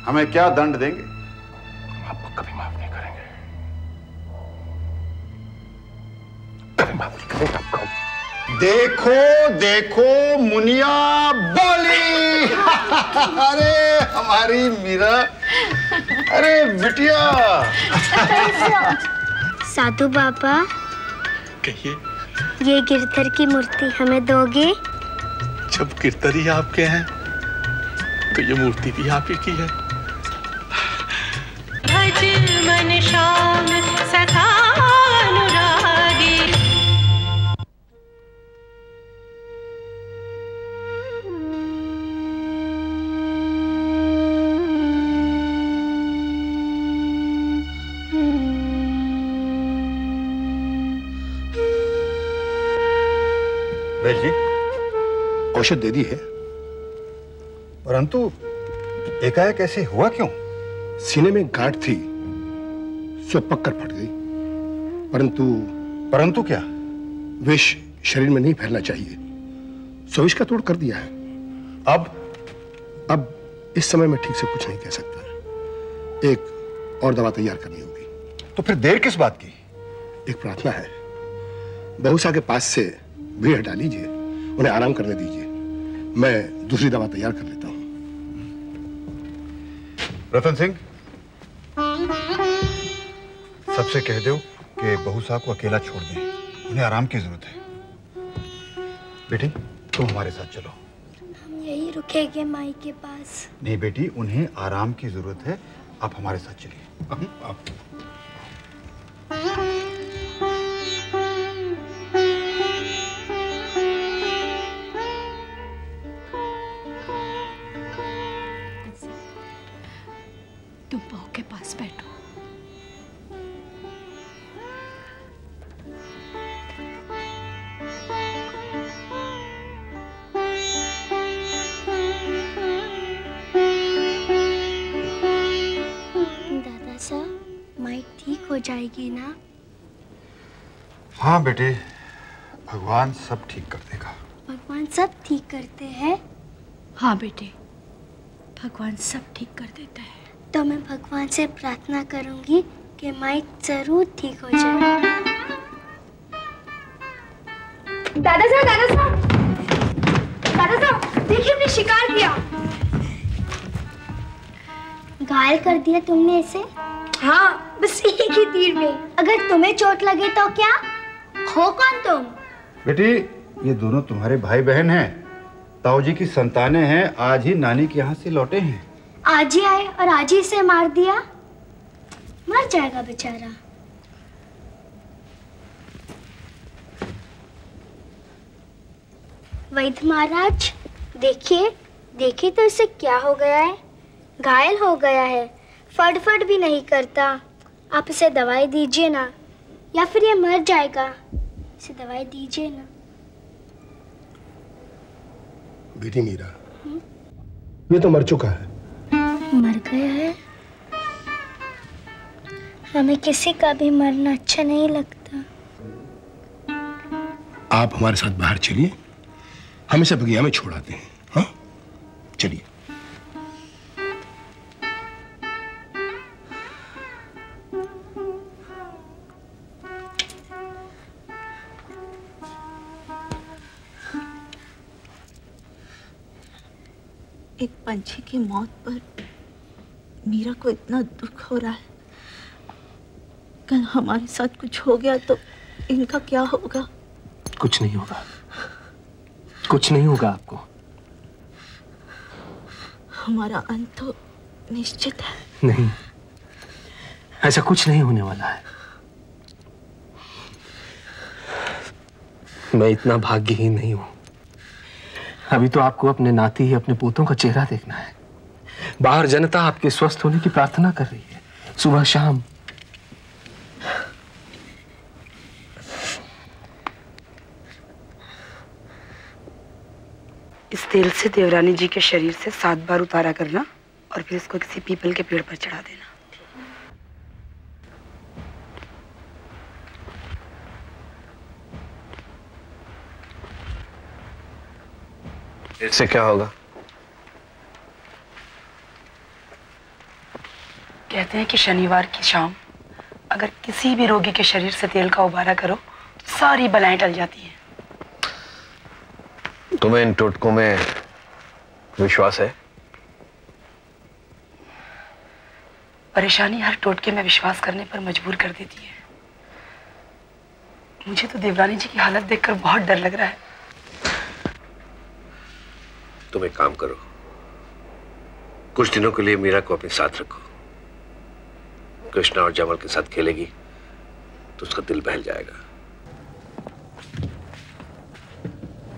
हमें क्या दंड देंगे? आपको कभी माफ नहीं करेंगे, कभी माफ नहीं करेंगे आपको। देखो देखो मुनिया बोली। अरे हमारी मीरा, अरे बिटिया। साधु बाबा, कहिए। ये गिरधर की मूर्ति हमें दोगे? जब गिरधर ही आपके हैं तो ये मूर्ति भी आप ही की है। भज मन श्याम सखा अनुरागी। वैद्य जी, औषध दे दी है, परंतु एकाएक ऐसे हुआ क्यों? सीने में गांठ थी, सो पककर फट गई। परंतु क्या? विष शरीर में नहीं फैलना चाहिए, सो विष का तोड़ कर दिया है। अब इस समय मैं ठीक से कुछ नहीं कह सकता। एक और दवा तैयार करनी होगी। तो फिर देर किस बात की? एक प्रार्थना है, बहुसा के पास से भीड़ हटा लीजिए, उन्हें आराम करने दीजिए। मैं दूसरी दवा तैयार कर लेता हूं। रतन सिंह, सबसे कह दो कि बहुसा को अकेला छोड़ दें, उन्हें आराम की जरूरत है। बेटी, तुम हमारे साथ चलो। हम यही रुकेंगे माई के पास। नहीं बेटी, उन्हें आराम की जरूरत है, आप हमारे साथ चलिए। आप तुम बहू के पास बैठो। दादा साहब, माई ठीक हो जाएगी ना? हाँ बेटे, भगवान सब ठीक कर देगा। भगवान सब ठीक करते हैं? हाँ बेटे, भगवान सब ठीक कर देता है। तो मैं भगवान से प्रार्थना करूंगी कि माई जरूर ठीक हो जाए। दादा साहब, देखिए हमने शिकार किया। घायल कर दिया तुमने इसे? हाँ, बस एक ही तीर में। अगर तुम्हें चोट लगे तो क्या? हो कौन तुम? बेटी, ये दोनों तुम्हारे भाई बहन हैं, ताऊ जी की संतानें हैं। आज ही नानी के यहाँ से लौटे हैं। आज ही आए और आज ही इसे मार दिया? मर जाएगा बेचारा। वैद्य महाराज, देखिए तो इसे क्या हो गया है? घायल हो गया है, फटफट भी नहीं करता। आप इसे दवाई दीजिए ना, या फिर ये मर जाएगा। इसे दवाई दीजिए ना। बेटी मीरा, ये तो मर चुका है। मर गया है? हमें किसी का भी मरना अच्छा नहीं लगता। आप हमारे साथ बाहर चलिए, हम इसे बगिया में छोड़ आते हैं। हाँ, चलिए। एक पंछी की मौत पर मीरा को इतना दुख हो रहा है। कल हमारे साथ कुछ हो गया तो इनका क्या होगा? कुछ नहीं होगा, कुछ नहीं होगा आपको। हमारा अंत तो निश्चित है। नहीं, ऐसा कुछ नहीं होने वाला है। मैं इतना भाग्यहीन नहीं हूं। अभी तो आपको अपने नाती, अपने पोतों का चेहरा देखना है। बाहर जनता आपके स्वस्थ होने की प्रार्थना कर रही है, सुबह शाम। इस तेल से देवरानी जी के शरीर से 7 बार उतारा करना और फिर इसको किसी पीपल के पेड़ पर चढ़ा देना। इससे क्या होगा? कहते हैं कि शनिवार की शाम अगर किसी भी रोगी के शरीर से तेल का उबारा करो तो सारी बलाएं टल जाती हैं। तुम्हें इन टोटकों में विश्वास है? परेशानी हर टोटके में विश्वास करने पर मजबूर कर देती है। मुझे तो देवरानी जी की हालत देखकर बहुत डर लग रहा है। तुम एक काम करो, कुछ दिनों के लिए मीरा को अपने साथ रखो। कृष्णा और जमल के साथ खेलेगी तो उसका दिल बहल जाएगा।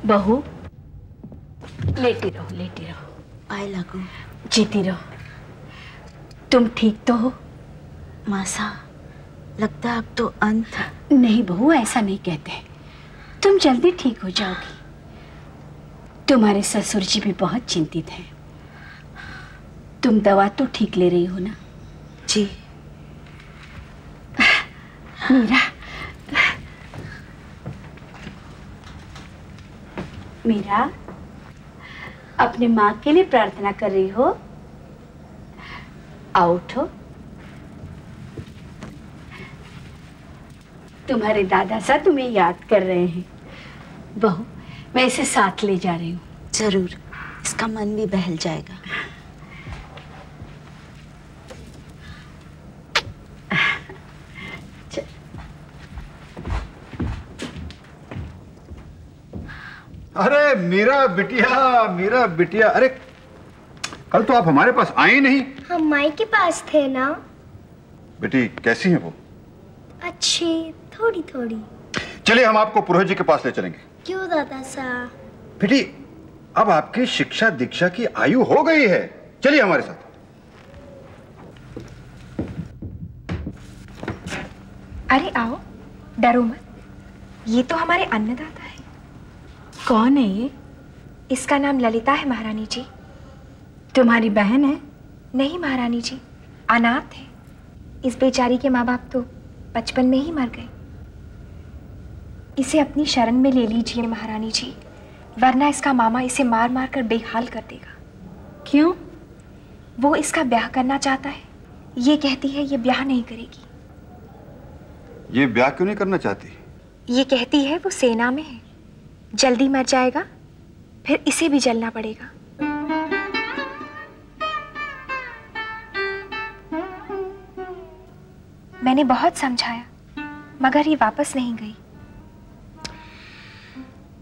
बहू, लेटी रहो, लेटी रहो। आए लगो, जीती रहो। तुम ठीक तो हो? मासा, लगता है अब तो अंत। नहीं बहू, ऐसा नहीं कहते। तुम जल्दी ठीक हो जाओगी। तुम्हारे ससुर जी भी बहुत चिंतित हैं। तुम दवा तो ठीक ले रही हो ना? जी। मीरा, मीरा, अपने माँ के लिए प्रार्थना कर रही हो? आओ उठो। तुम्हारे दादा साहब तुम्हें याद कर रहे हैं। बहू, मैं इसे साथ ले जा रही हूँ। जरूर, इसका मन भी बहल जाएगा। अरे मीरा बिटिया, मीरा बिटिया, अरे कल तो आप हमारे पास आई नहीं। हम माई के पास थे ना। बेटी कैसी हैं वो? अच्छी, थोड़ी थोड़ी। चलिए हम आपको पुरोहित जी के पास ले चलेंगे। क्यों दादा साहब? बेटी अब आपकी शिक्षा दीक्षा की आयु हो गई है, चलिए हमारे साथ। अरे आओ, डरो मत। ये तो हमारे अन्नदाता है। कौन है ये? इसका नाम ललिता है महारानी जी। तुम्हारी बहन है? नहीं महारानी जी, अनाथ है। इस बेचारी के माँ बाप तो बचपन में ही मर गए। इसे अपनी शरण में ले लीजिए महारानी जी, वरना इसका मामा इसे मार मार कर बेहाल कर देगा। क्यों? वो इसका ब्याह करना चाहता है। ये कहती है ये ब्याह नहीं करेगी। ये ब्याह क्यों नहीं करना चाहती? ये कहती है वो सेना में है, जल्दी मर जाएगा, फिर इसे भी जलना पड़ेगा। मैंने बहुत समझाया मगर ये वापस नहीं गई।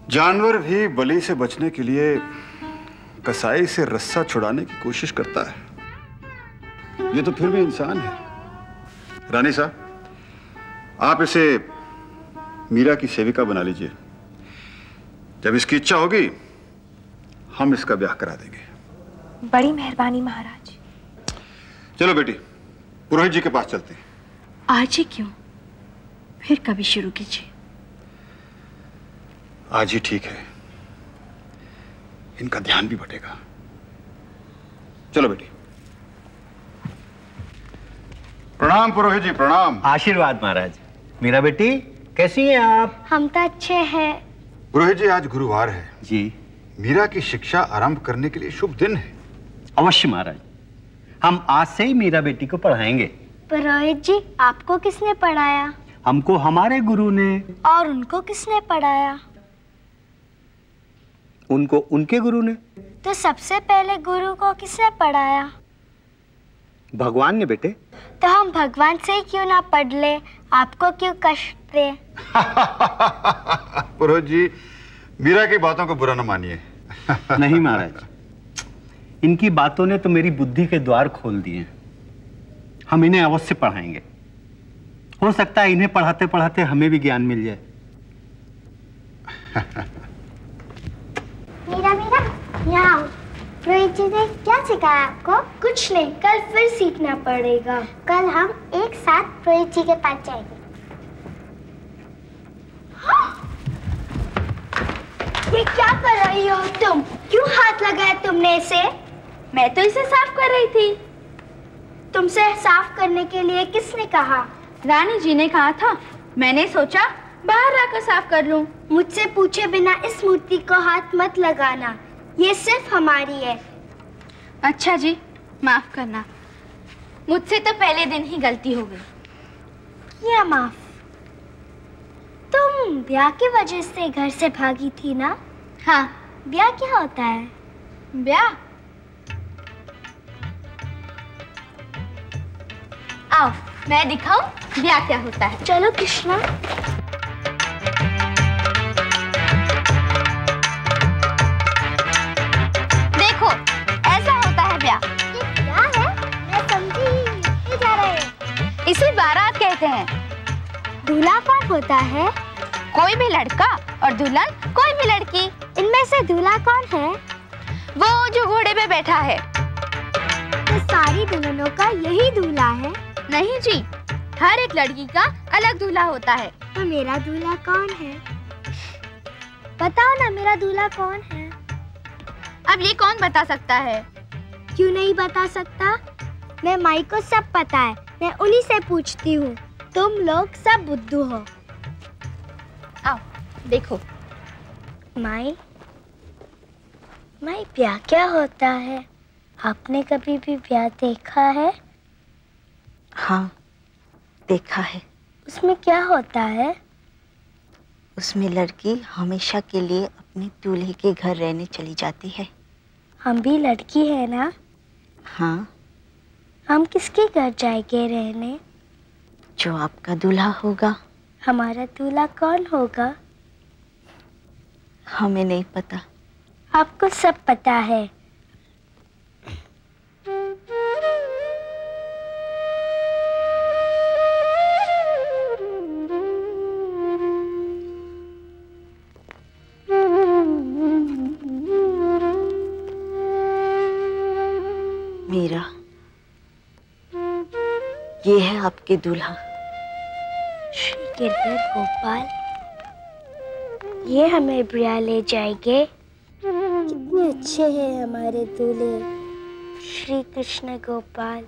जानवर भी बलि से बचने के लिए कसाई से रस्सा छुड़ाने की कोशिश करता है, ये तो फिर भी इंसान है। रानी साहब, आप इसे मीरा की सेविका बना लीजिए। जब इसकी इच्छा होगी हम इसका ब्याह करा देंगे। बड़ी मेहरबानी महाराज। चलो बेटी, पुरोहित जी के पास चलते हैं। आज ही क्यों? फिर कभी शुरू कीजिए। आज ही ठीक है, इनका ध्यान भी बटेगा। चलो बेटी। प्रणाम पुरोहित जी, प्रणाम। आशीर्वाद महाराज। मीरा बेटी, कैसी हैं आप? हम तो अच्छे हैं। पुरोहित जी, आज गुरुवार है जी। मीरा की शिक्षा आरंभ करने के लिए शुभ दिन है। अवश्य महाराज, हम आज से ही मीरा बेटी को पढ़ाएंगे। पुरोहित जी, आपको किसने पढ़ाया? हमको हमारे गुरु ने। और उनको किसने पढ़ाया? उनको उनके गुरु ने। तो सबसे पहले गुरु को किसने पढ़ाया? भगवान ने बेटे। तो हम भगवान से ही क्यों ना पढ़ ले, आपको क्यों कष्ट दे? पुरोहित जी, मीरा की बातों को बुरा न मानिए। नहीं महाराज, इनकी बातों ने तो मेरी बुद्धि के द्वार खोल दिए। हम इन्हें अवश्य पढ़ाएंगे। हो सकता है इन्हें पढ़ाते पढ़ाते हमें भी ज्ञान मिल जाए। मीरा मीरा, यहाँ रोहित जी ने क्या सिखाया आपको? कुछ नहीं, कल फिर सीखना पड़ेगा। कल हम एक साथ रोहित जी के पास जाएंगे। ये क्या कर रही हो तुम? क्यों हाथ लगाया तुमने इसे? मैं तो इसे साफ कर रही थी। तुमसे साफ करने के लिए किसने कहा? रानी जी ने कहा था। मैंने सोचा बाहर आकर साफ कर लूं। मुझसे पूछे बिना इस मूर्ति को हाथ मत लगाना, ये सिर्फ हमारी है। अच्छा जी, माफ करना, मुझसे तो पहले दिन ही गलती हो गई। या माफ? तुम ब्याह की वजह से घर से भागी थी ना? हाँ। ब्याह क्या होता है? ब्याह? आओ मैं दिखाऊं ब्याह क्या होता है। चलो कृष्णा। देखो ऐसा होता है ब्याह। ये क्या है? मैं समझी नहीं जा रहे हैं। इसे बारात कहते हैं। दूल्हा कौन होता है? कोई भी लड़का और दुल्हन कोई भी लड़की। इनमें से दूल्हा कौन है? वो जो घोड़े पे बैठा है। तो सारी दुल्हनों का यही दूल्हा है? नहीं जी, हर एक लड़की का अलग दूल्हा होता है। तो मेरा दूल्हा कौन है? बताओ ना, मेरा दूल्हा कौन है? अब ये कौन बता सकता है? क्यों नहीं बता सकता? मैं माई को सब पता है, मैं उन्हीं से पूछती हूँ। तुम लोग सब बुद्धू हो। आओ देखो। माई, माई ब्याह क्या होता है? आपने कभी भी ब्याह देखा है? हाँ देखा है। उसमें क्या होता है? उसमें लड़की हमेशा के लिए अपने दूल्हे के घर रहने चली जाती है। हम भी लड़की है ना? हाँ। हम किसके घर जाएंगे रहने? जो आपका दूल्हा होगा। हमारा दूल्हा कौन होगा? हमें नहीं पता। आपको सब पता है। मीरा, ये है आपके दूल्हा। श्री गिरधर गोपाल, ये हमें ब्याह ले जाएंगे। कितने अच्छे हैं हमारे दूल्हे, श्री कृष्ण गोपाल।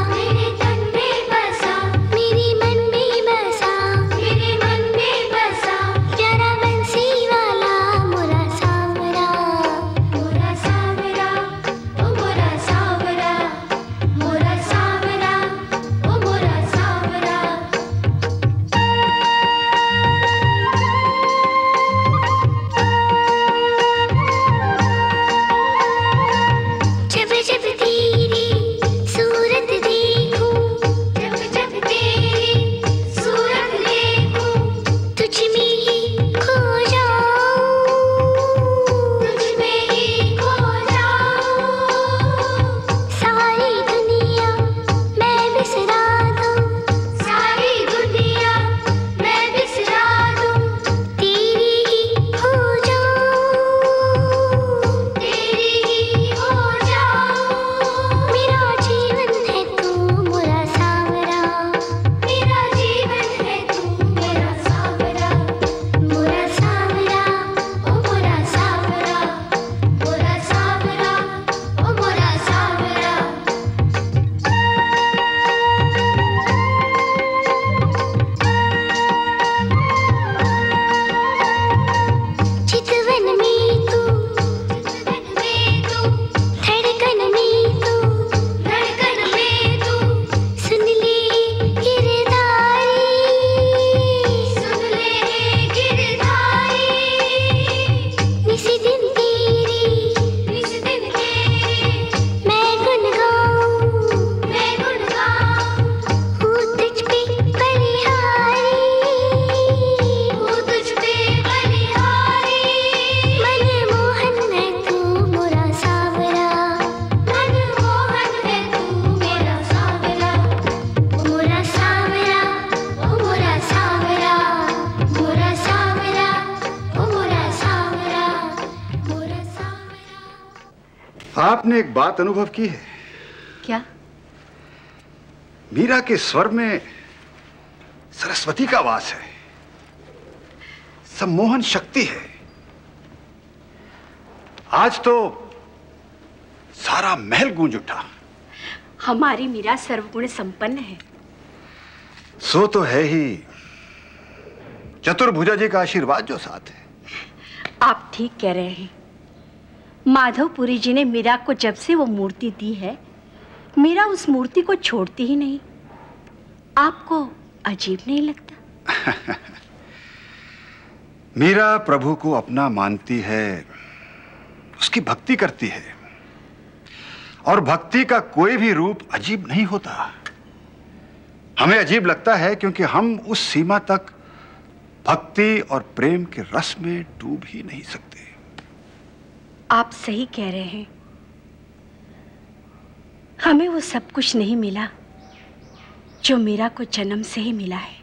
मेरे तन में बसा, मेरे मन आपने एक बात अनुभव की है? क्या? मीरा के स्वर में सरस्वती का वास है, सम्मोहन शक्ति है। आज तो सारा महल गूंज उठा। हमारी मीरा सर्वगुण संपन्न है। सो तो है ही, चतुर्भुजा जी का आशीर्वाद जो साथ है। आप ठीक कह रहे हैं। माधवपुरी जी ने मीरा को जब से वो मूर्ति दी है, मीरा उस मूर्ति को छोड़ती ही नहीं। आपको अजीब नहीं लगता? मीरा प्रभु को अपना मानती है, उसकी भक्ति करती है, और भक्ति का कोई भी रूप अजीब नहीं होता। हमें अजीब लगता है क्योंकि हम उस सीमा तक भक्ति और प्रेम के रस में डूब ही नहीं सकते। आप सही कह रहे हैं। हमें वो सब कुछ नहीं मिला जो मीरा को जन्म से ही मिला है।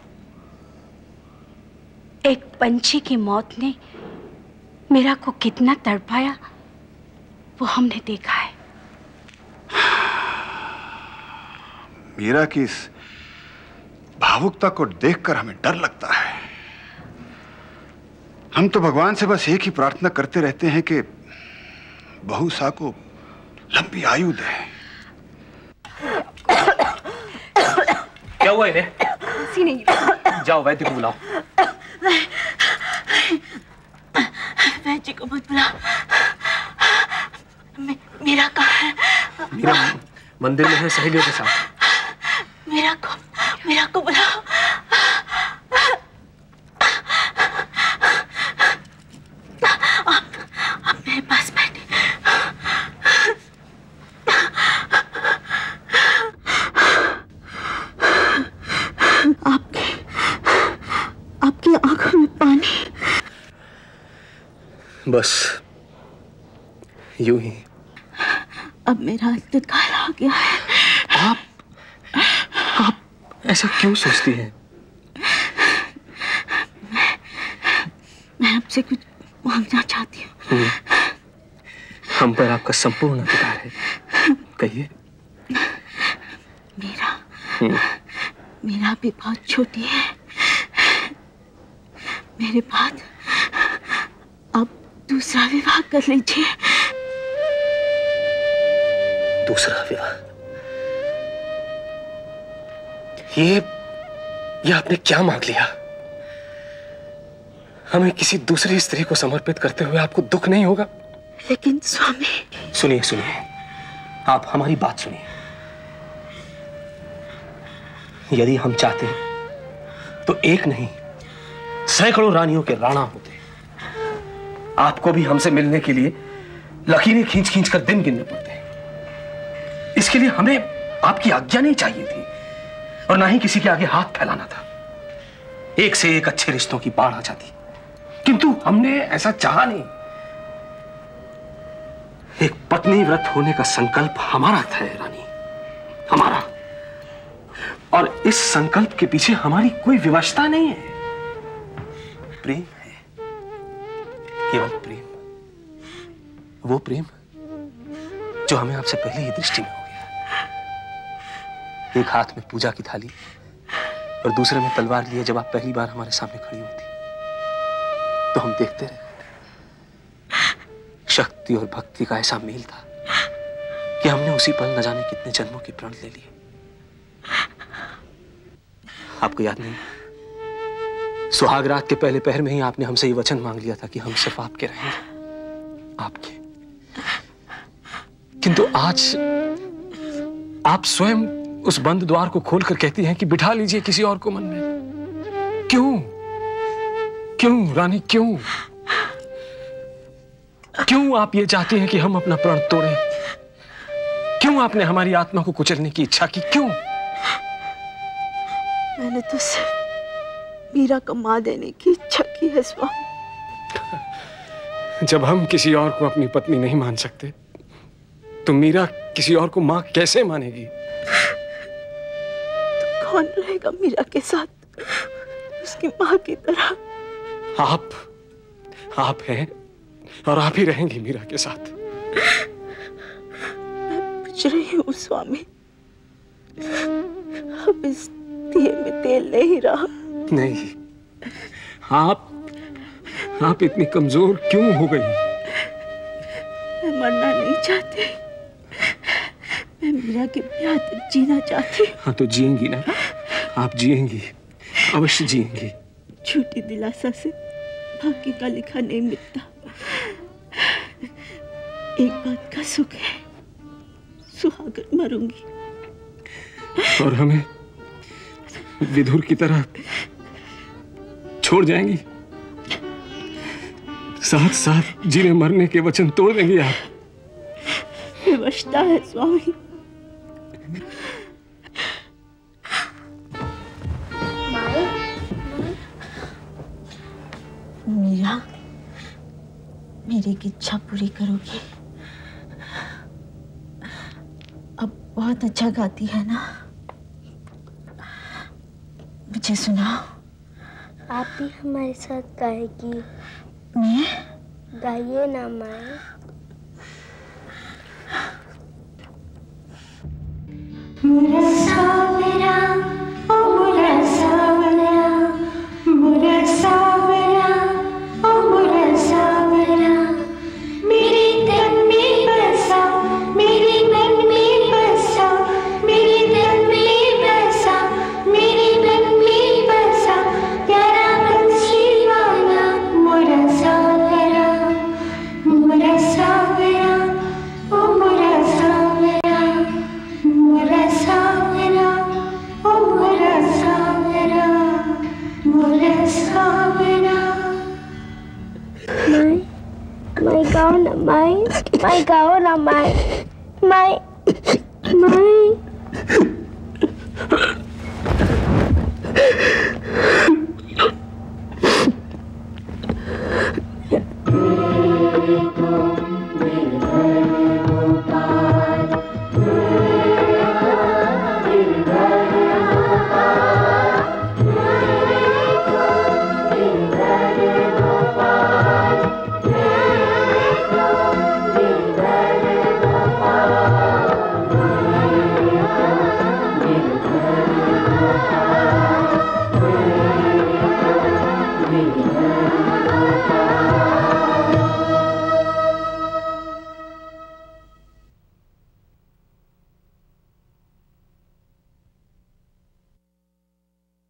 एक पंछी की मौत ने मीरा को कितना तड़पाया वो हमने देखा है। मीरा की इस भावुकता को देखकर हमें डर लगता है। हम तो भगवान से बस एक ही प्रार्थना करते रहते हैं कि बहू सा को लंबी आयु दे। क्या हुआ इन्हें? किसी नहीं। जाओ वैद्य को बुलाओ। वैद्य को मत बुलाओ। मीरा कहाँ है? मीरा मंदिर में है सहेलियों के साथ। मीरा को बुलाओ। आप मेरे पास बैठे। आपकी आंखों में पानी। बस यूं ही। अब मेरा इंतकाल हो गया है। आप ऐसा क्यों सोचती हैं? मैं आपसे कुछ मांगना चाहती हूँ। हम पर आपका संपूर्ण अधिकार है, कहिए। मीरा भी बहुत छोटी है। मेरे बाद आप दूसरा विवाह कर लीजिए। दूसरा विवाह? ये आपने क्या मांग लिया? हमें किसी दूसरी स्त्री को समर्पित करते हुए आपको दुख नहीं होगा? लेकिन स्वामी। सुनिए, आप हमारी बात सुनिए। यदि हम चाहते तो एक नहीं सैकड़ों रानियों के राणा होते। आपको भी हमसे मिलने के लिए लकीरें खींच खींच कर दिन गिनने पड़ते। इसके लिए हमें आपकी आज्ञा नहीं चाहिए थी और ना ही किसी के आगे हाथ फैलाना था। एक से एक अच्छे रिश्तों की बाढ़ आ जाती, किंतु हमने ऐसा चाहा नहीं। एक पत्नी व्रत होने का संकल्प हमारा था रानी, हमारा। और इस संकल्प के पीछे हमारी कोई विवशता नहीं है। प्रेम है, केवल प्रेम। वो प्रेम जो हमें आपसे पहले ही दृष्टि में हो गया। एक हाथ में पूजा की थाली और दूसरे में तलवार लिए जब आप पहली बार हमारे सामने खड़ी हुई थी तो हम देखते रहे। शक्ति और भक्ति का ऐसा मेल था कि हमने उसी पल न जाने कितने जन्मों के प्रण ले लिए। आपको याद नहीं? सुहागरात के पहले पहर में ही आपने हमसे ये वचन मांग लिया था कि हम सिर्फ आपके रहेंगे, आपके। किंतु आज आप स्वयं उस बंद द्वार को खोलकर कहती हैं कि बिठा लीजिए किसी और को मन में। क्यों? क्यों रानी, क्यों? क्यों आप ये चाहती हैं कि हम अपना प्रण तोड़ें? क्यों आपने हमारी आत्मा को कुचलने की इच्छा की? क्यों? मैंने तो सिर्फ मीरा को मां देने की इच्छा की है स्वामी। जब हम किसी और को अपनी पत्नी नहीं मान सकते तो मीरा किसी और को मां कैसे मानेगी? तो कौन रहेगा मीरा के साथ उसकी मां की तरह? आप हैं और आप ही रहेंगी मीरा के साथ। सोच रही हूँ स्वामी, अब इस दिए में तेल नहीं रहा। नहीं, आप इतनी कमजोर क्यों हो गई? मैं मरना नहीं चाहती, मैं मीरा के ब्याह तक जीना चाहती। हाँ तो जिएंगी ना, आप जिएंगी, अवश्य जिएंगी। झूठी दिलासा से भाग्य का लिखा नहीं मिलता। एक बात का सुख है, सुहागन मरूंगी। और हमें विधुर की तरह छोड़ जाएंगी? साथ साथ जीने मरने के वचन तोड़ देंगी आप? विवशता है स्वामी। मीरा, मेरी की इच्छा पूरी करोगी? अब बहुत अच्छा गाती है ना, मुझे सुनाओ। आप भी हमारे साथ गाएगी? मैं? गाइए ना माँ। मुरा सावरा, ओ मुरा सावरा, मुरा सावरा, ओ मुरा सावरा, मेरे तन में बसा, मेरे मन में बसा, मेरे तन में बसा, मेरे मन में बसा, प्यारा बंसी वाला मुरा सावरा, मुरा सावरा, ओ मुरा सावरा, मुरा सावरा, ओ मुरा सावरा, मुरा सावरा। मैं गाओ ना माई, मैं गाओ ना माई, माई। Oh